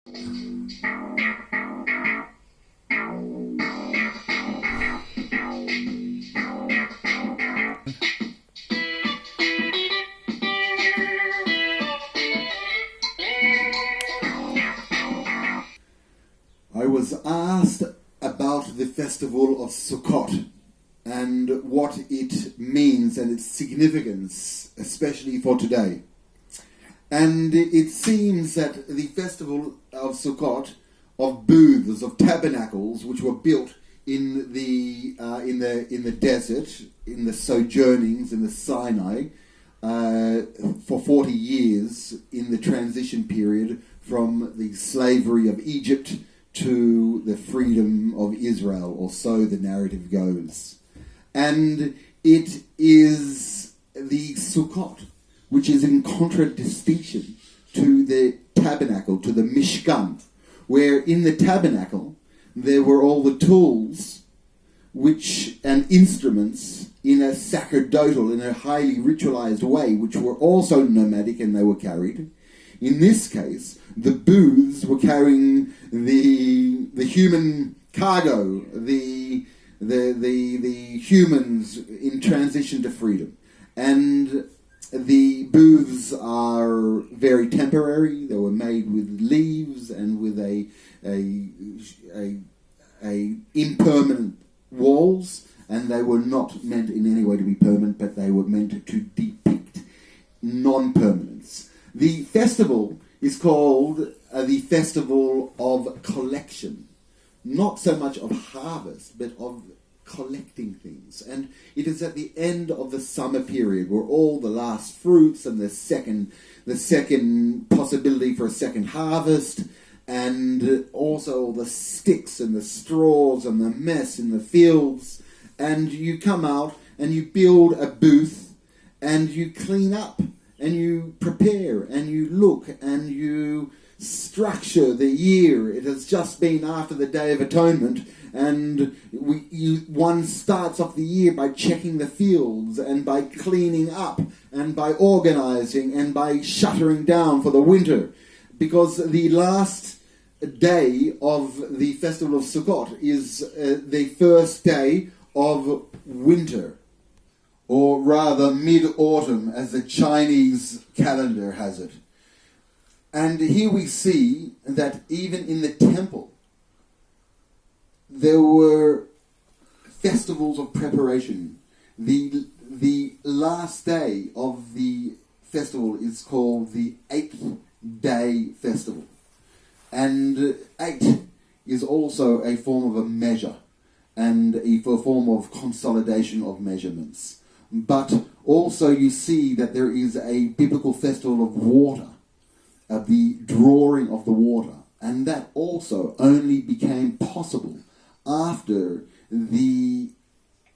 I was asked about the festival of Succot and what it means and its significance, especially for today. And it seems that the festival of Succot, of booths, of tabernacles, which were built in the desert, in the sojournings in the Sinai, for 40 years in the transition period from the slavery of Egypt to the freedom of Israel, or so the narrative goes. And it is the Sukkot, which is in contradistinction to the tabernacle, to the Mishkan, where in the tabernacle there were all the tools and instruments in a sacerdotal, in a highly ritualized way, which were also nomadic and they were carried. In this case, the booths were carrying the human cargo, the humans in transition to freedom. And the booths are very temporary. They were made with leaves and with a impermanent walls, and they were not meant in any way to be permanent, but they were meant to depict non-permanence. The festival is called the Festival of Collection, not so much of harvest, but of collecting things. And it is at the end of the summer period where all the last fruits and the second possibility for a second harvest, and also all the sticks and the straws and the mess in the fields, and you come out and you build a booth and you clean up and you prepare and you look and you structure the year. It has just been after the Day of Atonement, and one starts off the year by checking the fields and by cleaning up and by organizing and by shuttering down for the winter, because the last day of the festival of Sukkot is the first day of winter, or rather mid-autumn as the Chinese calendar has it. And here we see that even in the temple there were festivals of preparation. The last day of the festival is called the 8th day festival. And 8 is also a form of a measure and a form of consolidation of measurements. But also you see that there is a biblical festival of water, of the drawing of the water, and that also only became possible after the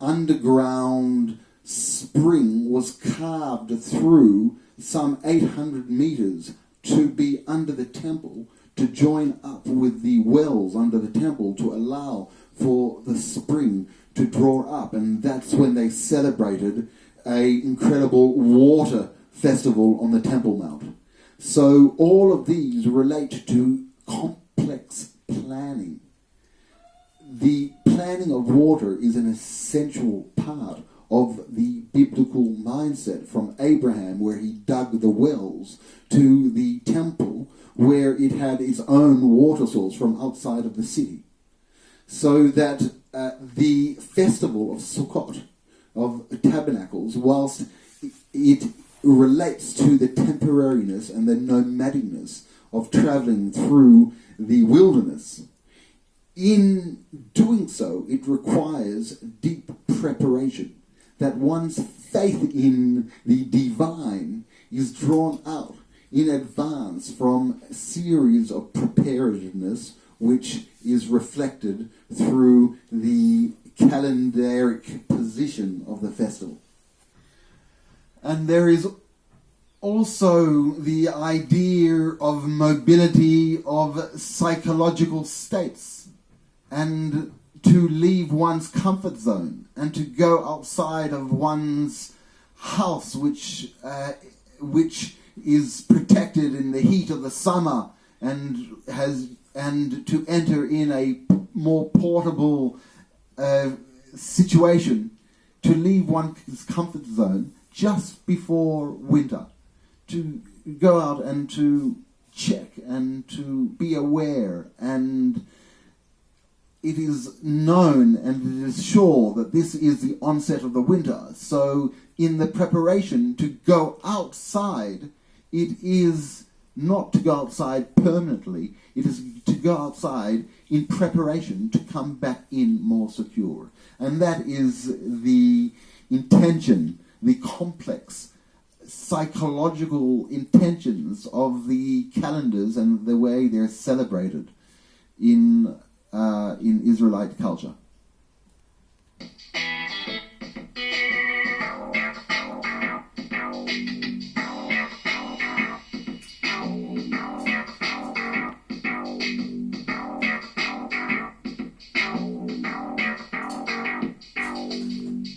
underground spring was carved through some 800 meters to be under the temple, to join up with the wells under the temple to allow for the spring to draw up. And that's when they celebrated an incredible water festival on the Temple Mount. So all of these relate to complex planning. The planning of water is an essential part of the biblical mindset, from Abraham, where he dug the wells, to the temple, where it had its own water source from outside of the city. So that the festival of Sukkot, of tabernacles, whilst it relates to the temporariness and the nomadiness of travelling through the wilderness, in doing so it requires deep preparation, that one's faith in the divine is drawn out in advance from a series of preparedness, which is reflected through the calendaric position of the festival. And there is also the idea of mobility of psychological states, and to leave one's comfort zone and to go outside of one's house, which is protected in the heat of the summer and to enter in a more portable situation, to leave one's comfort zone just before winter, to go out and to check and to be aware, and it is known and it is sure that this is the onset of the winter. So in the preparation to go outside, it is not to go outside permanently, it is to go outside in preparation to come back in more secure. And that is the intention, the complex psychological intentions of the calendars and the way they're celebrated in Israelite culture.